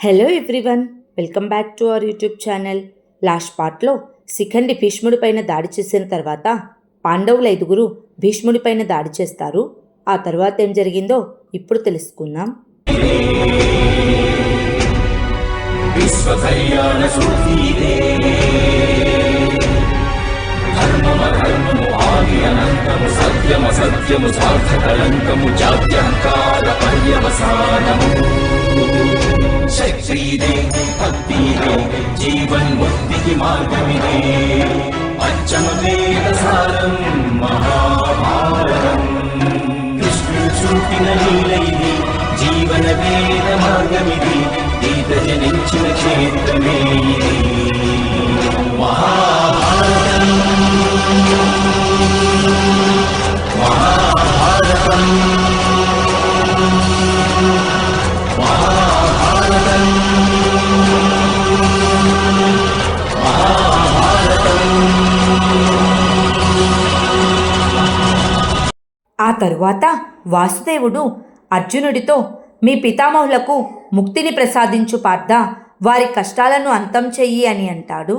Hello everyone, welcome back to our YouTube channel. Last పార్ట్లో శిఖండి భీష్ముడి పైన దాడి చేసిన తర్వాత పాండవులు 5 భీష్ముడి పైన దాడి చేస్తారు. ఆ తర్వాత ఏం జరిగిందో ఇప్పుడు తెలుసుకుందాం. శక్తిదే భక్తిదే జీవన్ముక్తికి మార్గమిదే పంచమవేద సారం మహాభారతం. కృష్ణుడు చూపిన లీలైది జీవన వేద మార్గమిది గీత జనించిన క్షేత్రమే ఇది మహాభారతం. మహాభారతం ఆ తరువాత వాసుదేవుడు అర్జునుడితో, మీ పితామహులకు ముక్తిని ప్రసాదించు పార్థ, వారి కష్టాలను అంతం చెయ్యి అని అంటాడు.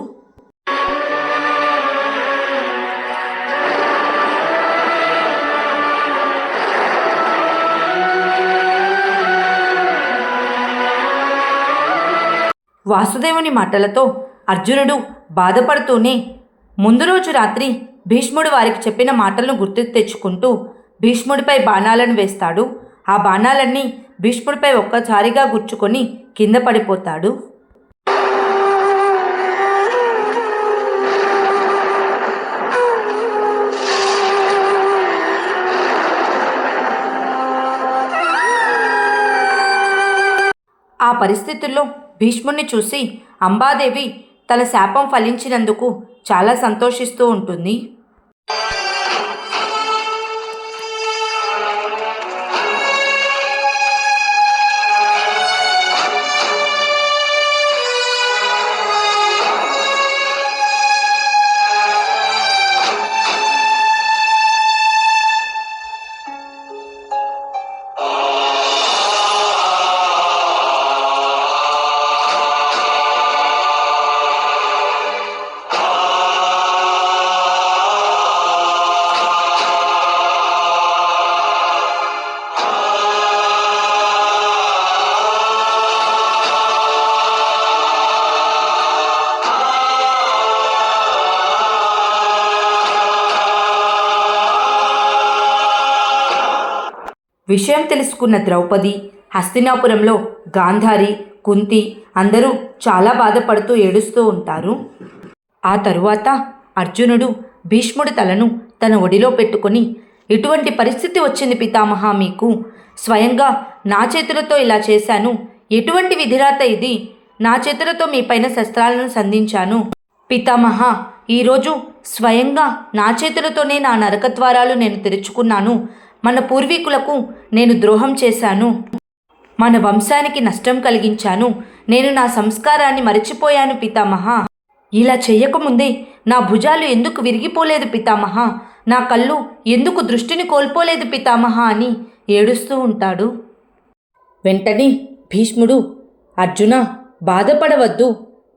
వాసుదేవుని మాటలతో అర్జునుడు బాధపడుతూనే ముందు రోజు రాత్రి భీష్ముడు వారికి చెప్పిన మాటలను గుర్తుకు తెచ్చుకుంటూ భీష్ముడిపై బాణాలను వేస్తాడు. ఆ బాణాలన్నీ భీష్ముడిపై ఒక్కసారిగా గుచ్చుకొని కింద పడిపోతాడు. ఆ పరిస్థితుల్లో భీష్ముడిని చూసి అంబాదేవి తన శాపం ఫలించినందుకు చాలా సంతోషిస్తూ ఉంటుంది. విషయం తెలుసుకున్న ద్రౌపది, హస్తినాపురంలో గాంధారి, కుంతి అందరూ చాలా బాధపడుతూ ఏడుస్తూ ఉంటారు. ఆ తరువాత అర్జునుడు భీష్ముడి తలను తన ఒడిలో పెట్టుకొని, ఇటువంటి పరిస్థితి వచ్చింది పితామహ మీకు, స్వయంగా నా చేతులతో ఇలా చేశాను, ఎటువంటి విధిరాత ఇది, నా చేతులతో మీ పైన శస్త్రాలను సంధించాను పితామహ, ఈరోజు స్వయంగా నా చేతులతోనే నా నరకద్వారాలు నేను తెరుచుకున్నాను, మన పూర్వీకులకు నేను ద్రోహం చేశాను, మన వంశానికి నష్టం కలిగించాను, నేను నా సంస్కారాన్ని మరచిపోయాను పితామహ, ఇలా చెయ్యకముందే నా భుజాలు ఎందుకు విరిగిపోలేదు పితామహ, నా కళ్ళు ఎందుకు దృష్టిని కోల్పోలేదు పితామహ అని ఏడుస్తూ ఉంటాడు. వెంటనే భీష్ముడు, అర్జున బాధపడవద్దు,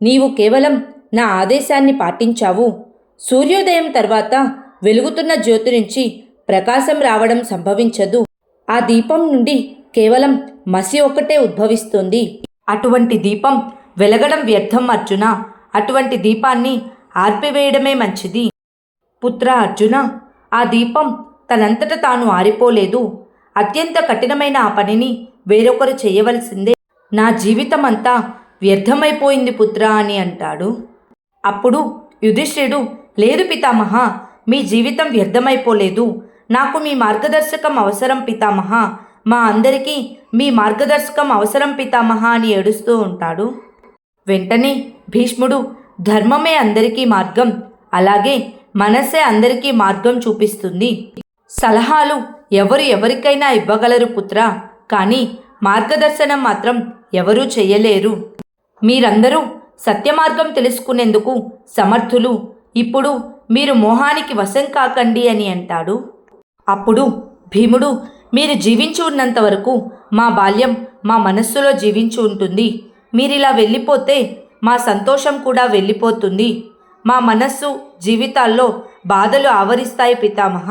నీవు కేవలం నా ఆదేశాన్ని పాటించావు, సూర్యోదయం తర్వాత వెలుగుతున్న జ్యోతి నుంచి ప్రకాశం రావడం సంభవించదు, ఆ దీపం నుండి కేవలం మసి ఒక్కటే ఉద్భవిస్తుంది, అటువంటి దీపం వెలగడం వ్యర్థం అర్జున, అటువంటి దీపాన్ని ఆర్పివేయడమే మంచిది. పుత్ర అర్జున, ఆ దీపం తనంతట తాను ఆరిపోలేదు, అత్యంత కఠినమైన ఆ పనిని వేరొకరు చేయవలసిందే, నా జీవితం అంతా వ్యర్థమైపోయింది పుత్ర అని అంటాడు. అప్పుడు యుధిష్ఠిరుడు, లేదు పితామహ, మీ జీవితం వ్యర్థమైపోలేదు, నాకు మీ మార్గదర్శకం అవసరం పితామహ, మా అందరికీ మీ మార్గదర్శకం అవసరం పితామహ అని ఏడుస్తూ ఉంటాడు. వెంటనే భీష్ముడు, ధర్మమే అందరికీ మార్గం, అలాగే మనసే అందరికీ మార్గం చూపిస్తుంది, సలహాలు ఎవరికైనా ఇవ్వగలరు పుత్ర, కానీ మార్గదర్శనం మాత్రం ఎవరూ చెయ్యలేరు, మీరందరూ సత్యమార్గం తెలుసుకునేందుకు సమర్థులు, ఇప్పుడు మీరు మోహానికి వశం కాకండి అని అంటాడు. అప్పుడు భీముడు, మీరు జీవించి ఉన్నంత వరకు మా బాల్యం మా మనస్సులో జీవించి ఉంటుంది, మీరిలా వెళ్ళిపోతే మా సంతోషం కూడా వెళ్ళిపోతుంది. మా మనస్సు జీవితాల్లో బాధలు ఆవరిస్తాయి పితామహ.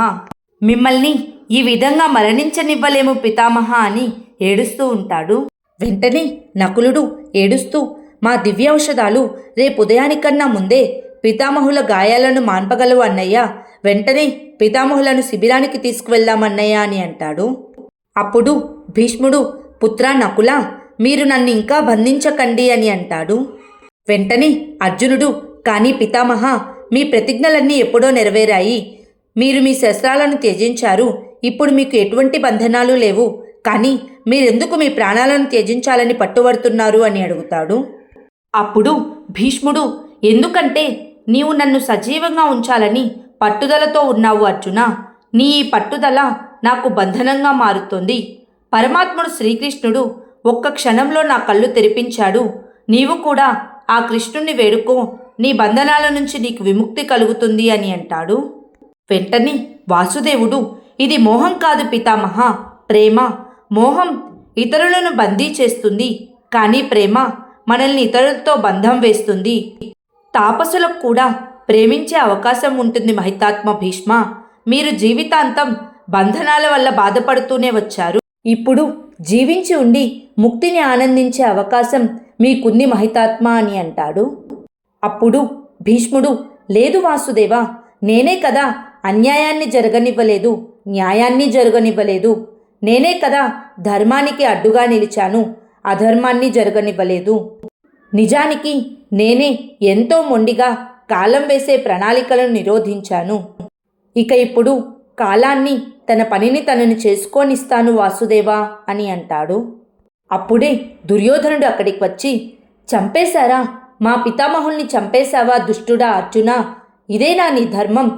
మిమ్మల్ని ఈ విధంగా మరణించనివ్వలేము పితామహ అని ఏడుస్తూ ఉంటాడు. వెంటనే నకులుడు ఏడుస్తూ, మా దివ్యౌషధాలు రేపు ఉదయానికన్నా ముందే పితామహుల గాయాలను మాన్పగలవు అన్నయ్య. వెంటనే పితామహులను శిబిరానికి తీసుకువెళ్దామన్నయ్య అని అంటాడు. అప్పుడు భీష్ముడు, పుత్రా నకుల, మీరు నన్ను ఇంకా బంధించకండి అని అంటాడు. వెంటనే అర్జునుడు, కానీ పితామహ, మీ ప్రతిజ్ఞలన్నీ ఎప్పుడో నెరవేరాయి. మీరు మీ శస్త్రాలను త్యజించారు. ఇప్పుడు మీకు ఎటువంటి బంధనాలు లేవు. కానీ మీరెందుకు మీ ప్రాణాలను త్యజించాలని పట్టుబడుతున్నారు అని అడుగుతాడు. అప్పుడు భీష్ముడు, ఎందుకంటే నీవు నన్ను సజీవంగా ఉంచాలని పట్టుదలతో ఉన్నావు అర్జున. నీ ఈ పట్టుదల నాకు బంధనంగా మారుతోంది. పరమాత్ముడు శ్రీకృష్ణుడు ఒక్క క్షణంలో నా కళ్ళు తెరిపించాడు. నీవు కూడా ఆ కృష్ణుణ్ణి వేడుకో, నీ బంధనాల నుంచి నీకు విముక్తి కలుగుతుంది అని అంటాడు. వెంటనే వాసుదేవుడు, ఇది మోహం కాదు పితామహ, ప్రేమ. మోహం ఇతరులను బందీ చేస్తుంది, కానీ ప్రేమ మనల్ని ఇతరులతో బంధం వేస్తుంది. తాపసులకు కూడా ప్రేమించే అవకాశం ఉంటుంది మహితాత్మ భీష్మ. మీరు జీవితాంతం బంధనాల వల్ల బాధపడుతూనే వచ్చారు. ఇప్పుడు జీవించి ఉండి ముక్తిని ఆనందించే అవకాశం మీకుంది మహితాత్మ అని అంటాడు. అప్పుడు భీష్ముడు, లేదు వాసుదేవ, నేనే కదా అన్యాయాన్ని జరగనివ్వలేదు, న్యాయాన్ని జరగనివ్వలేదు. నేనే కదా ధర్మానికి అడ్డుగా నిలిచాను, అధర్మాన్ని జరగనివ్వలేదు. నిజానికి నేనే ఎంతో మొండిగా కాలం వేసే ప్రణాళికలను నిరోధించాను. ఇక ఇప్పుడు కాలాన్ని తన పనిని తనను చేసుకోనిస్తాను వాసుదేవా అని అంటాడు. అప్పుడే దుర్యోధనుడు అక్కడికి వచ్చి, చంపేశారా? మా పితామహుల్ని చంపేశావా దుష్టుడా అర్జున? ఇదేనా నీ ధర్మం?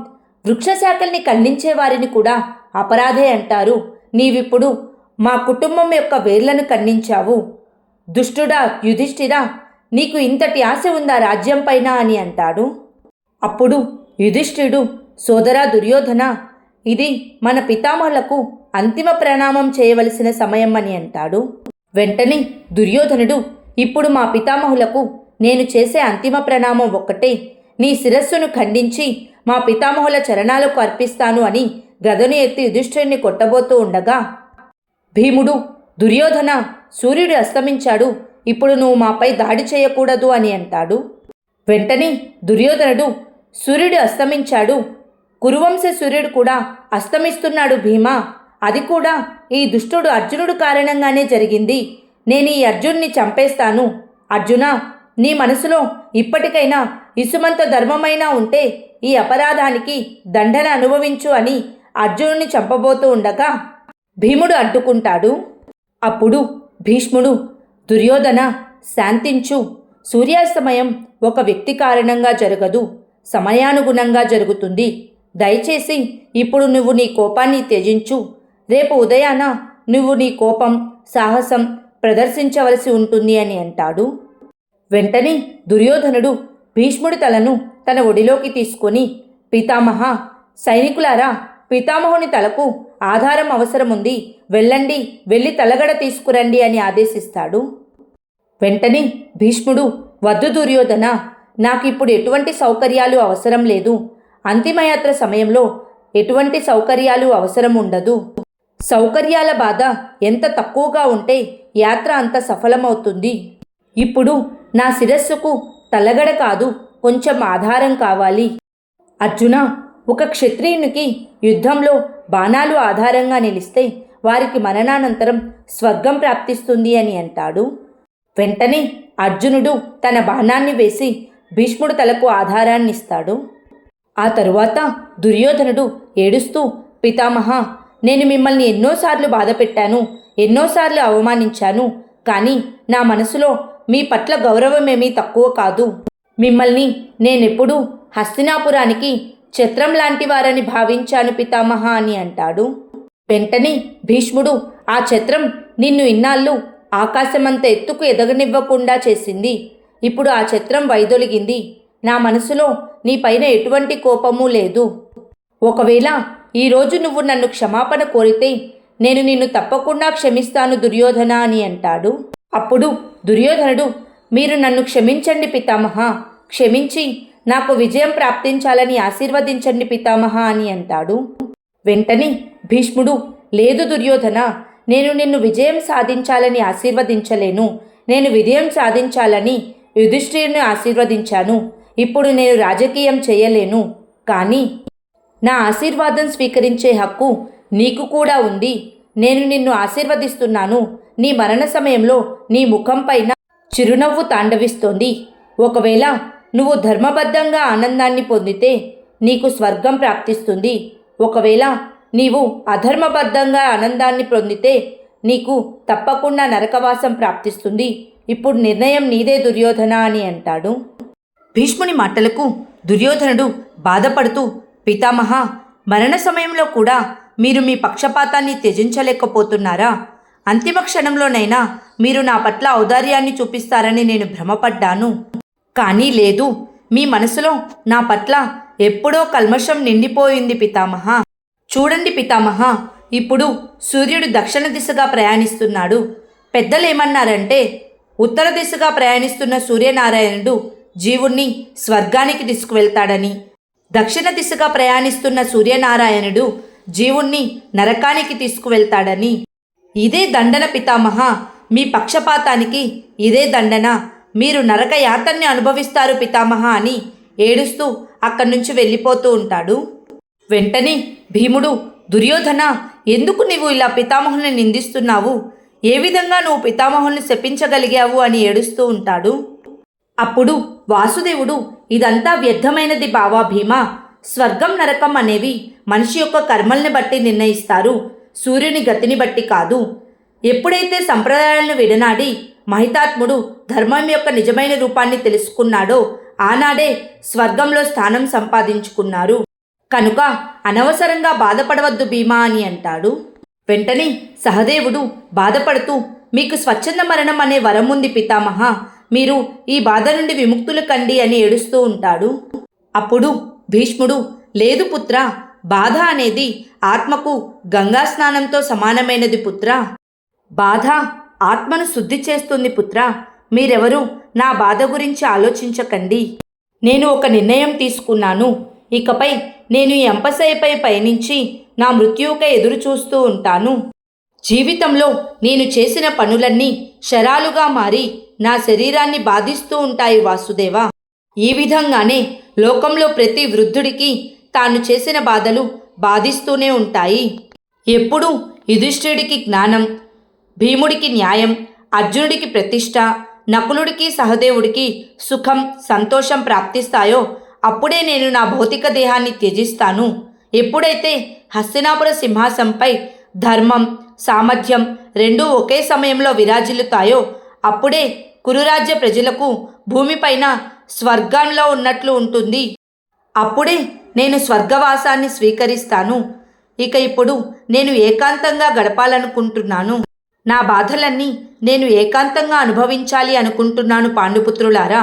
వృక్షశాఖల్ని ఖండించే వారిని కూడా అపరాధే అంటారు. నీవిప్పుడు మా కుటుంబం యొక్క వేర్లను ఖండించావు. దుష్టుడా యుధిష్ఠిరా, నీకు ఇంతటి ఆశ ఉందా రాజ్యం పైన అని అంటాడు. అప్పుడు యుధిష్ఠిరుడు, సోదరా దుర్యోధన, ఇది మన పితామహులకు అంతిమ ప్రణామం చేయవలసిన సమయం అని అంటాడు. వెంటనే దుర్యోధనుడు, ఇప్పుడు మా పితామహులకు నేను చేసే అంతిమ ప్రణామం ఒక్కటే, నీ శిరస్సును ఖండించి మా పితామహుల చరణాలకు అర్పిస్తాను అని గదను ఎత్తి యుధిష్ఠిరుని కొట్టబోతూ ఉండగా భీముడు, దుర్యోధన, సూర్యుడు అస్తమించాడు, ఇప్పుడు నువ్వు మాపై దాడి చేయకూడదు అని అంటాడు. వెంటనే దుర్యోధనుడు, సూర్యుడు అస్తమించాడు, కురువంశ సూర్యుడు కూడా అస్తమిస్తున్నాడు భీమా. అది కూడా ఈ దుష్టుడు అర్జునుడు కారణంగానే జరిగింది. నేను ఈ అర్జున్ని చంపేస్తాను. అర్జున, నీ మనసులో ఇప్పటికైనా ఇసుమంత ధర్మమైనా ఉంటే ఈ అపరాధానికి దండన అనుభవించు అని అర్జునుని చంపబోతూ ఉండగా భీముడు అడ్డుకుంటాడు. అప్పుడు భీష్ముడు, దుర్యోధన, శాంతించు. సూర్యాస్తమయం ఒక వ్యక్తి కారణంగా జరగదు, సమయానుగుణంగా జరుగుతుంది. దయచేసి ఇప్పుడు నువ్వు నీ కోపాన్ని త్యజించు. రేపు ఉదయాన నువ్వు నీ కోపం, సాహసం ప్రదర్శించవలసి ఉంటుంది అని అంటాడు. వెంటనే దుర్యోధనుడు భీష్ముడి తలను తన ఒడిలోకి తీసుకొని, పితామహ, సైనికులారా, పితామహుని తలకు ఆధారం అవసరముంది, వెళ్ళండి, వెళ్ళి తలగడ తీసుకురండి అని ఆదేశిస్తాడు. వెంటనే భీష్ముడు, వద్దు దుర్యోధన, నాకిప్పుడు ఎటువంటి సౌకర్యాలు అవసరం లేదు. అంతిమయాత్ర సమయంలో ఎటువంటి సౌకర్యాలు అవసరం ఉండదు. సౌకర్యాల బాధ ఎంత తక్కువగా ఉంటే యాత్ర అంత సఫలమవుతుంది. ఇప్పుడు నా శిరస్సుకు తలగడ కాదు, కొంచెం ఆధారం కావాలి. అర్జున, ఒక క్షత్రియునికి యుద్ధంలో బాణాలు ఆధారంగా నిలిస్తే వారికి మరణానంతరం స్వర్గం ప్రాప్తిస్తుంది అని అంటాడు. వెంటనే అర్జునుడు తన బాణాన్ని వేసి భీష్ముడు తలకు ఆధారాన్నిస్తాడు. ఆ తరువాత దుర్యోధనుడు ఏడుస్తూ, పితామహ, నేను మిమ్మల్ని ఎన్నోసార్లు బాధ పెట్టాను, ఎన్నోసార్లు అవమానించాను. కానీ నా మనసులో మీ పట్ల గౌరవమేమీ తక్కువ కాదు. మిమ్మల్ని నేనెప్పుడూ హస్తినాపురానికి ఛత్రం లాంటి వారని భావించాను పితామహ అని అంటాడు. వెంటనే భీష్ముడు, ఆ ఛత్రం నిన్ను ఇన్నాళ్ళు ఆకాశమంత ఎత్తుకు ఎదగనివ్వకుండా చేసింది. ఇప్పుడు ఆ ఛత్రం వైదొలిగింది. నా మనసులో నీ పైన ఎటువంటి కోపమూ లేదు. ఒకవేళ ఈరోజు నువ్వు నన్ను క్షమాపణ కోరితే నేను నిన్ను తప్పకుండా క్షమిస్తాను దుర్యోధన అని అంటాడు. అప్పుడు దుర్యోధనుడు, మీరు నన్ను క్షమించండి పితామహ, క్షమించి నాకు విజయం ప్రాప్తించాలని ఆశీర్వదించండి పితామహ అని అంటాడు. వెంటనే భీష్ముడు, లేదు దుర్యోధన, నేను నిన్ను విజయం సాధించాలని ఆశీర్వదించలేను. నేను విజయం సాధించాలని యుధిష్ఠిరుని ఆశీర్వదించాను. ఇప్పుడు నేను రాజకీయం చేయలేను. కానీ నా ఆశీర్వాదం స్వీకరించే హక్కు నీకు కూడా ఉంది. నేను నిన్ను ఆశీర్వదిస్తున్నాను. నీ మరణ సమయంలో నీ ముఖం పైన చిరునవ్వు తాండవిస్తోంది. ఒకవేళ నువ్వు ధర్మబద్ధంగా ఆనందాన్ని పొందితే నీకు స్వర్గం ప్రాప్తిస్తుంది. ఒకవేళ నీవు అధర్మబద్ధంగా ఆనందాన్ని పొందితే నీకు తప్పకుండా నరకవాసం ప్రాప్తిస్తుంది. ఇప్పుడు నిర్ణయం నీదే దుర్యోధన అని అంటాడు. భీష్ముని మాటలకు దుర్యోధనుడు బాధపడుతూ, పితామహ, మరణ సమయంలో కూడా మీరు మీ పక్షపాతాన్ని త్యజించలేకపోతున్నారా? అంతిమ క్షణంలోనైనా మీరు నా పట్ల ఔదార్యాన్ని చూపిస్తారని నేను భ్రమపడ్డాను. కానీ లేదు, మీ మనసులో నా పట్ల ఎప్పుడో కల్మషం నిండిపోయింది పితామహ. చూడండి పితామహ, ఇప్పుడు సూర్యుడు దక్షిణ దిశగా ప్రయాణిస్తున్నాడు. పెద్దలేమన్నారంటే ఉత్తర దిశగా ప్రయాణిస్తున్న సూర్యనారాయణుడు జీవుణ్ణి స్వర్గానికి తీసుకువెళ్తాడని, దక్షిణ దిశగా ప్రయాణిస్తున్న సూర్యనారాయణుడు జీవుణ్ణి నరకానికి తీసుకువెళ్తాడని. ఇదే దండన పితామహ, మీ పక్షపాతానికి ఇదే దండన. మీరు నరక యాతన్ని అనుభవిస్తారు పితామహ అని ఏడుస్తూ అక్కడి నుంచి వెళ్ళిపోతూ ఉంటాడు. వెంటనే భీముడు, దుర్యోధన, ఎందుకు నీవు ఇలా పితామహుల్ని నిందిస్తున్నావు? ఏ విధంగా నువ్వు పితామహుల్ని శపించగలిగావు అని ఏడుస్తూ ఉంటాడు. అప్పుడు వాసుదేవుడు, ఇదంతా వ్యర్థమైనది బావా భీమా. స్వర్గం నరకం అనేవి మనిషి యొక్క కర్మల్ని బట్టి నిర్ణయిస్తారు, సూర్యుని గతిని బట్టి కాదు. ఎప్పుడైతే సంప్రదాయాలను విడనాడి మహితాత్ముడు ధర్మం యొక్క నిజమైన రూపాన్ని తెలుసుకున్నాడో ఆనాడే స్వర్గంలో స్థానం సంపాదించుకున్నారు. కనుక అనవసరంగా బాధపడవద్దు భీమా అని అంటాడు. వెంటనే సహదేవుడు బాధపడుతూ, మీకు స్వచ్ఛంద మరణం అనే వరం ఉంది పితామహ, మీరు ఈ బాధ నుండి విముక్తులు కండి అని ఏడుస్తూ ఉంటాడు. అప్పుడు భీష్ముడు, లేదు పుత్ర, బాధ అనేది ఆత్మకు గంగా స్నానంతో సమానమైనది పుత్ర. బాధ ఆత్మను శుద్ధి చేస్తుంది పుత్ర. మీరెవరూ నా బాధ గురించి ఆలోచించకండి. నేను ఒక నిర్ణయం తీసుకున్నాను. ఇకపై నేను ఈ అంపశయ్యపై పయనించి నా మృత్యువుకై ఎదురు చూస్తూ ఉంటాను. జీవితంలో నేను చేసిన పనులన్నీ శరాలుగా మారి నా శరీరాన్ని బాధిస్తూ ఉంటాయి వాసుదేవ. ఈ విధంగానే లోకంలో ప్రతి వృద్ధుడికి తాను చేసిన బాధలు బాధిస్తూనే ఉంటాయి. ఎప్పుడు యుధిష్ఠిరుడికి జ్ఞానం, భీముడికి న్యాయం, అర్జునుడికి ప్రతిష్ట, నకులుడికి సహదేవుడికి సుఖం సంతోషం ప్రాప్తిస్తాయో అప్పుడే నేను నా భౌతిక దేహాన్ని త్యజిస్తాను. ఎప్పుడైతే హస్తినాపుర సింహాసనంపై ధర్మం సామర్థ్యం రెండూ ఒకే సమయంలో విరాజిల్లుతాయో అప్పుడే కురురాజ్య ప్రజలకు భూమిపైన స్వర్గంలో ఉన్నట్లు ఉంటుంది. అప్పుడే నేను స్వర్గవాసాన్ని స్వీకరిస్తాను. ఇక ఇప్పుడు నేను ఏకాంతంగా గడపాలనుకుంటున్నాను. నా బాధలన్నీ నేను ఏకాంతంగా అనుభవించాలి అనుకుంటున్నాను పాండుపుత్రులారా.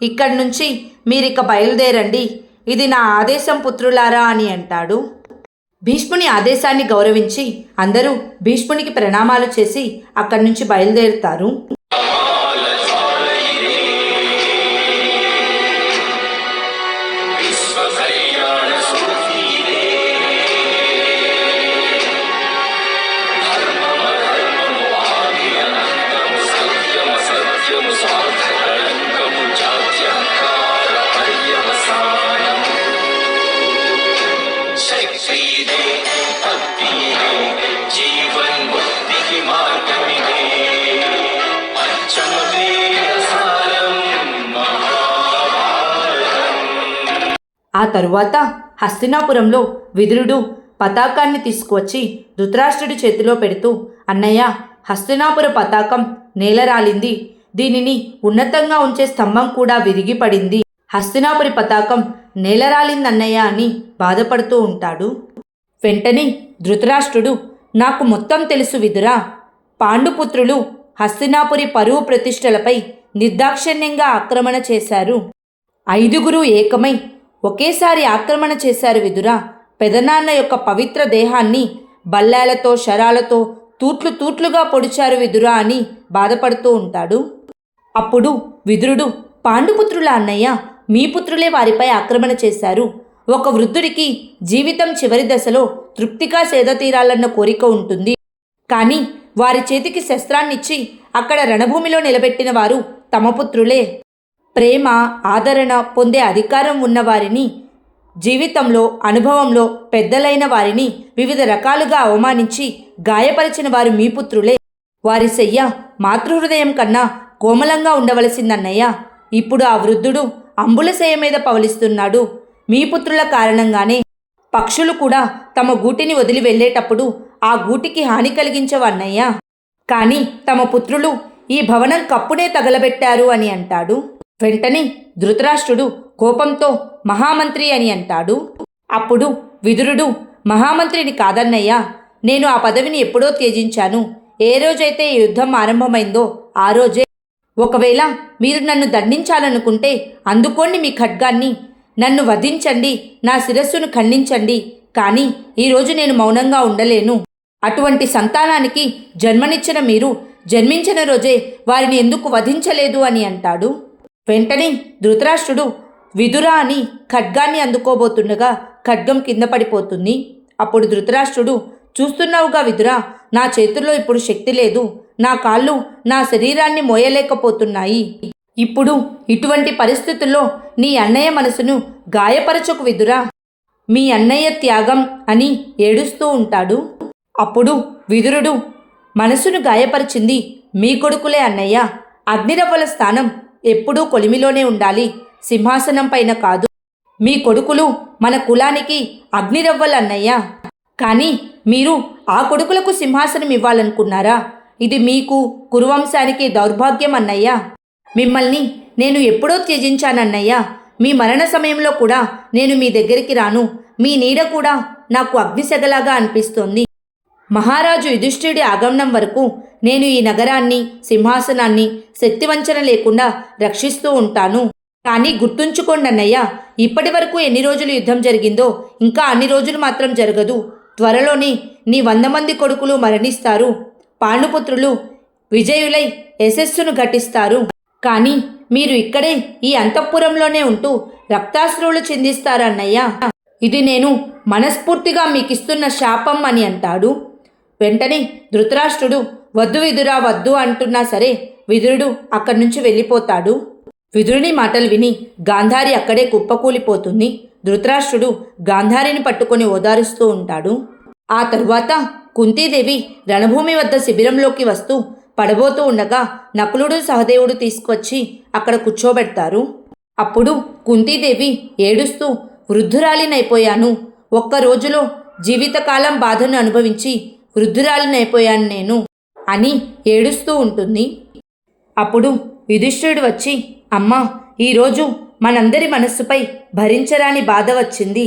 ఇక్కడి నుంచి మీరిక బయలుదేరండి. ఇది నా ఆదేశం పుత్రులారా అని అంటాడు. భీష్ముని ఆదేశాన్ని గౌరవించి అందరూ భీష్మునికి ప్రణామాలు చేసి అక్కడి నుంచి బయలుదేరుతారు. ఆ తరువాత హస్తినాపురంలో విదురుడు పతాకాన్ని తీసుకువచ్చి ధృతరాష్ట్రుడి చేతిలో పెడుతూ, అన్నయ్య, హస్తినాపుర పతాకం నేలరాలింది. దీనిని ఉన్నతంగా ఉంచే స్తంభం కూడా విరిగిపడింది. హస్తినాపురి పతాకం నేలరాలిందన్నయ్య అని బాధపడుతూ ఉంటాడు. వెంటనే ధృతరాష్ట్రుడు, నాకు మొత్తం తెలుసు విదురా. పాండుపుత్రులు హస్తినాపురి పరువు ప్రతిష్టలపై నిర్దాక్షిణ్యంగా ఆక్రమణ చేశారు. 5గురు ఏకమై ఒకేసారి ఆక్రమణ చేశారు విదురా. పెదనాన్న యొక్క పవిత్ర దేహాన్ని బల్లాలతో శరాలతో తూట్లుగా పొడిచారు విదురా అని బాధపడుతూ ఉంటాడు. అప్పుడు విదురుడు, పాండుపుత్రుల అన్నయ్య, మీ పుత్రులే వారిపై ఆక్రమణ చేశారు. ఒక వృద్ధుడికి జీవితం చివరి దశలో తృప్తిగా సేద తీరాలన్న కోరిక ఉంటుంది. కానీ వారి చేతికి శస్త్రాన్నిచ్చి అక్కడ రణభూమిలో నిలబెట్టిన వారు తమ పుత్రులే. ప్రేమ, ఆదరణ పొందే అధికారం ఉన్నవారిని, జీవితంలో అనుభవంలో పెద్దలైన వారిని వివిధ రకాలుగా అవమానించి గాయపరిచిన వారు మీ పుత్రులే. వారి శయ్య మాతృహృదయం కన్నా కోమలంగా ఉండవలసిందన్నయ్య. ఇప్పుడు ఆ వృద్ధుడు అంబుల శయ్య మీద పవలిస్తున్నాడు. మీ పుత్రుల కారణంగానే పక్షులు కూడా తమ గూటిని వదిలి వెళ్ళేటప్పుడు ఆ గూటికి హాని కలిగించవన్నయ్య. కానీ తమ పుత్రులు ఈ భవనం కప్పునే తగలబెట్టారు అని అంటాడు. వెంటనే ధృతరాష్ట్రుడు కోపంతో మహామంత్రి అని అంటాడు. అప్పుడు విదురుడు, మహామంత్రిని కాదన్నయ్యా, నేను ఆ పదవిని ఎప్పుడో త్యజించాను. ఏ రోజైతే ఈ యుద్ధం ఆరంభమైందో ఆ రోజే. ఒకవేళ మీరు నన్ను దండించాలనుకుంటే అందుకోండి మీ ఖడ్గాన్ని, నన్ను వధించండి, నా శిరస్సును ఖండించండి. కానీ ఈరోజు నేను మౌనంగా ఉండలేను. అటువంటి సంతానానికి జన్మనిచ్చిన మీరు జన్మించిన రోజే వారిని ఎందుకు వధించలేదు అని అంటాడు. వెంటనే ధృతరాష్ట్రుడు విదురా అని ఖడ్గాన్ని అందుకోబోతుండగా ఖడ్గం కింద పడిపోతుంది. అప్పుడు ధృతరాష్ట్రుడు, చూస్తున్నావుగా విదురా, నా చేతుల్లో ఇప్పుడు శక్తి లేదు. నా కాళ్ళు నా శరీరాన్ని మోయలేకపోతున్నాయి. ఇప్పుడు ఇటువంటి పరిస్థితుల్లో నీ అన్నయ్య మనసును గాయపరచకు విదురా. మీ అన్నయ్య త్యాగం అని ఏడుస్తూ ఉంటాడు. అప్పుడు విదురుడు, మనసును గాయపరిచింది మీ కొడుకులే అన్నయ్య. అగ్నిరవ్వల స్థానం ఎప్పుడూ కొలిమిలోనే ఉండాలి, సింహాసనం పైన కాదు. మీ కొడుకులు మన కులానికి అగ్నిరవ్వలన్నయ్య. కానీ మీరు ఆ కొడుకులకు సింహాసనం ఇవ్వాలనుకున్నారా? ఇది మీకు, కురువంశానికి దౌర్భాగ్యం అన్నయ్య. మిమ్మల్ని నేను ఎప్పుడో త్యజించానన్నయ్య. మీ మరణ సమయంలో కూడా నేను మీ దగ్గరికి రాను. మీ నీడ కూడా నాకు అగ్నిసెగలాగా అనిపిస్తోంది. మహారాజు యుధిష్ఠిరుడి ఆగమనం వరకు నేను ఈ నగరాన్ని, సింహాసనాన్ని శక్తివంచన లేకుండా రక్షిస్తూ ఉంటాను. కానీ గుర్తుంచుకోండి అన్నయ్య, ఇప్పటి వరకు ఎన్ని రోజులు యుద్ధం జరిగిందో ఇంకా అన్ని రోజులు మాత్రం జరగదు. త్వరలోనే నీ 100 మంది కొడుకులు మరణిస్తారు. పాండుపుత్రులు విజయులై యశస్సును ఘటిస్తారు. కానీ మీరు ఇక్కడే ఈ అంతఃపురంలోనే ఉంటూ రక్తాశ్రువులు చిందిస్తారన్నయ్య. ఇది నేను మనస్ఫూర్తిగా మీకిస్తున్న శాపం అని అంటాడు. వెంటనే ధృతరాష్ట్రుడు, వద్దు విదురా వద్దు అంటున్నా సరే విదురుడు అక్కడి నుంచి వెళ్ళిపోతాడు. విదురుని మాటలు విని గాంధారి అక్కడే కుప్పకూలిపోతుంది. ధృతరాష్ట్రుడు గాంధారిని పట్టుకొని ఓదారుస్తూ ఉంటాడు. ఆ తరువాత కుంతీదేవి రణభూమి వద్ద శిబిరంలోకి వస్తూ పడబోతూ ఉండగా నకులుడు, సహదేవుడు తీసుకొచ్చి అక్కడ కూర్చోబెడతారు. అప్పుడు కుంతీదేవి ఏడుస్తూ, వృద్ధురాలినైపోయాను. ఒక్క రోజులో జీవితకాలం బాధను అనుభవించి వృద్ధురాలినైపోయాను నేను అని ఏడుస్తూ ఉంటుంది. అప్పుడు యుధిష్ఠిరుడు వచ్చి, అమ్మా, ఈరోజు మనందరి మనస్సుపై భరించరాని బాధ వచ్చింది.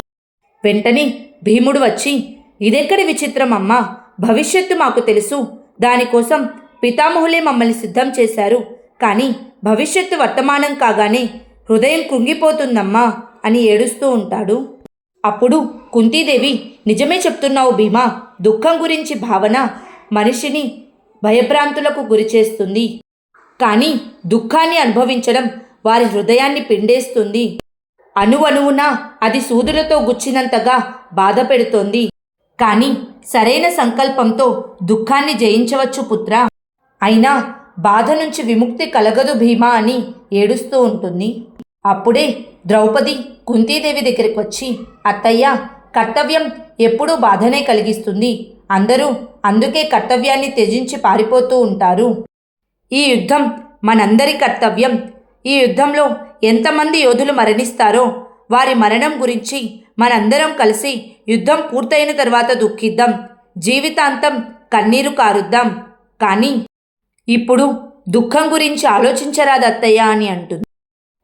వెంటనే భీముడు వచ్చి, ఇదెక్కడి విచిత్రం అమ్మా, భవిష్యత్తు మాకు తెలుసు. దానికోసం పితామహులే మమ్మల్ని సిద్ధం చేశారు. కానీ భవిష్యత్తు వర్తమానం కాగానే హృదయం కృంగిపోతుందమ్మా అని ఏడుస్తూ ఉంటాడు. అప్పుడు కుంతీదేవి, నిజమే చెప్తున్నావు భీమా, దుఃఖం గురించి భావన మనిషిని భయభ్రాంతులకు గురిచేస్తుంది. కానీ దుఃఖాన్ని అనుభవించడం వారి హృదయాన్ని పిండేస్తుంది. అణువణువున అది సూదులతో గుచ్చినంతగా బాధ పెడుతోంది. కానీ సరైన సంకల్పంతో దుఃఖాన్ని జయించవచ్చు పుత్రా. అయినా బాధ నుంచి విముక్తి కలగదు భీమా అని ఏడుస్తూ ఉంటుంది. అప్పుడే ద్రౌపది కుంతీదేవి దగ్గరికి వచ్చి, అత్తయ్య, కర్తవ్యం ఎప్పుడూ బాధనే కలిగిస్తుంది. అందరూ అందుకే కర్తవ్యాన్ని త్యజించి పారిపోతూ ఉంటారు. ఈ యుద్ధం మనందరి కర్తవ్యం. ఈ యుద్ధంలో ఎంతమంది యోధులు మరణిస్తారో వారి మరణం గురించి మనందరం కలిసి యుద్ధం పూర్తయిన తర్వాత దుఃఖిద్దాం, జీవితాంతం కన్నీరు కారుద్దాం. కానీ ఇప్పుడు దుఃఖం గురించి ఆలోచించరాదు అత్తయ్య అని అంటుంది.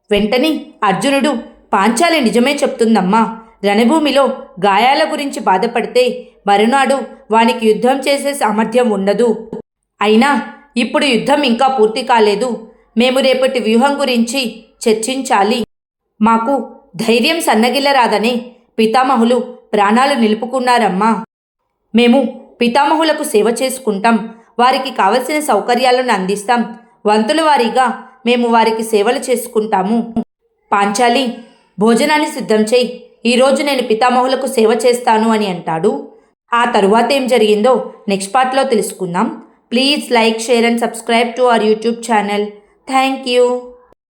వెంటనే అర్జునుడు, పాంచాలి నిజమే చెప్తుందమ్మా. రణభూమిలో గాయాల గురించి బాధపడితే మరునాడు వానికి యుద్ధం చేసే సామర్థ్యం ఉండదు. అయినా ఇప్పుడు యుద్ధం ఇంకా పూర్తి కాలేదు. మేము రేపటి వ్యూహం గురించి చర్చించాలి. మాకు ధైర్యం సన్నగిల్లరాదనే పితామహులు ప్రాణాలు నిలుపుకున్నారమ్మా. మేము పితామహులకు సేవ చేసుకుంటాం, వారికి కావలసిన సౌకర్యాలను అందిస్తాం. వంతుల వారీగా మేము వారికి సేవలు చేసుకుంటాము. పాంచాలి, భోజనాన్ని సిద్ధం చేయి, ఈరోజు నేను పితామహులకు సేవ చేస్తాను అని అంటాడు. ఆ తరువాత ఏం జరిగిందో నెక్స్ట్ పార్ట్లో తెలుసుకుందాం. Please like, share and subscribe to our YouTube channel. Thank you.